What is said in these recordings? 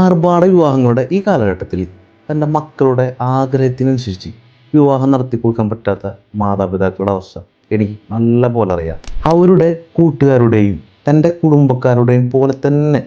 ആർഭാട വിവാഹങ്ങളുടെ ഈ കാലഘട്ടത്തിൽ തൻ്റെ മക്കളുടെ ആഗ്രഹത്തിനനുസരിച്ച് വിവാഹം നടത്തി കൊടുക്കാൻ പറ്റാത്ത മാതാപിതാക്കളുടെ അവസ്ഥ എനിക്ക് നല്ല പോലെ അറിയാം. അവരുടെ കൂട്ടുകാരുടെയും തൻ്റെ കുടുംബക്കാരുടെയും പോലെ തന്നെ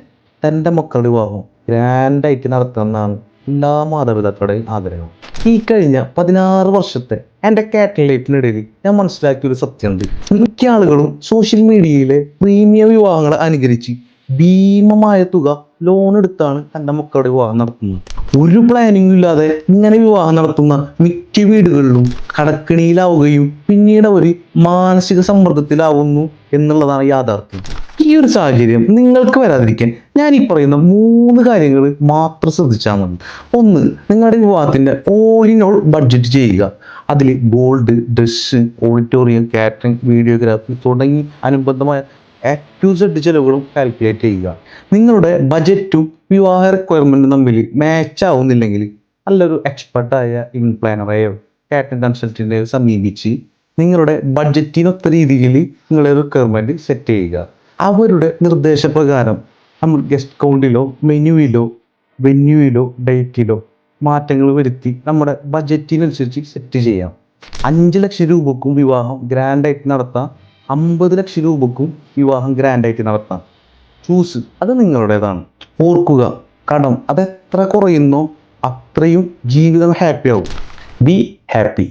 തൻ്റെ മക്കളുടെ വിവാഹം ഗ്രാൻഡായിട്ട് നടത്തണമെന്നാണ് എല്ലാ മാതാപിതാക്കളുടെയും ആഗ്രഹം. ഈ കഴിഞ്ഞ 16 വർഷത്തെ എൻ്റെ കാറ്ററിംഗ് ലൈഫിനിടയിൽ ഞാൻ മനസ്സിലാക്കിയൊരു സത്യമുണ്ട്. മിക്ക ആളുകളും സോഷ്യൽ മീഡിയയിലെ പ്രീമിയം വിവാഹങ്ങളെ അനുകരിച്ച് ഭീമമായ തുക ലോൺ എടുത്താണ് തൻ്റെ മക്കളുടെ വിവാഹം നടത്തുന്നത്. ഒരു പ്ലാനിങ്ങും ഇല്ലാതെ ഇങ്ങനെ വിവാഹം നടത്തുന്ന മിക്ക വീടുകളിലും കടക്കിണിയിലാവുകയും പിന്നീട് അവർ മാനസിക സമ്മർദ്ദത്തിലാവുന്നു എന്നുള്ളതാണ് യാഥാർത്ഥ്യം. ഈ ഒരു സാഹചര്യം നിങ്ങൾക്ക് വരാതിരിക്കാൻ ഞാൻ ഈ പറയുന്ന 3 കാര്യങ്ങൾ മാത്രം ശ്രദ്ധിച്ചാൽ മതി. 1. നിങ്ങളുടെ വിവാഹത്തിൻ്റെ ഓൾ ഇൻ ഓൾ ബഡ്ജറ്റ് ചെയ്യുക. അതിൽ gold, dress, auditorium, catering, videography തുടങ്ങി അനുബന്ധമായ A to Z ചെലവുകളും കാൽക്കുലേറ്റ് ചെയ്യുക. നിങ്ങളുടെ ബജറ്റും വിവാഹ റിക്വയർമെൻറ്റും തമ്മിൽ മാച്ച് ആവുന്നില്ലെങ്കിൽ നല്ലൊരു എക്സ്പെർട്ടായ ഇൻ പ്ലാനറെയോ കാറ്ററിംഗ് കൺസൾട്ടൻറ്റിനെയോ സമീപിച്ച് നിങ്ങളുടെ ബഡ്ജറ്റിനൊത്ത രീതിയിൽ നിങ്ങളുടെ റിക്വയർമെൻറ്റ് സെറ്റ് ചെയ്യുക. അവരുടെ നിർദ്ദേശപ്രകാരം നമ്മൾ ഗസ്റ്റ് കൗണ്ടിലോ മെനുവിലോ വെന്യൂയിലോ ഡേറ്റിലോ മാറ്റങ്ങൾ വരുത്തി നമ്മുടെ ബഡ്ജറ്റിനനുസരിച്ച് സെറ്റ് ചെയ്യാം. 5 ലക്ഷം രൂപക്കും വിവാഹം ഗ്രാൻഡായിട്ട് നടത്താം. 50 ലക്ഷം രൂപക്കും വിവാഹം ഗ്രാൻഡായിട്ട് നടത്താം. ചൂസ് അത് നിങ്ങളുടേതാണ്. ഓർക്കുക, കടം അതെത്ര കുറയുന്നോ അത്രയും ജീവിതം ഹാപ്പി ആവും. Be happy.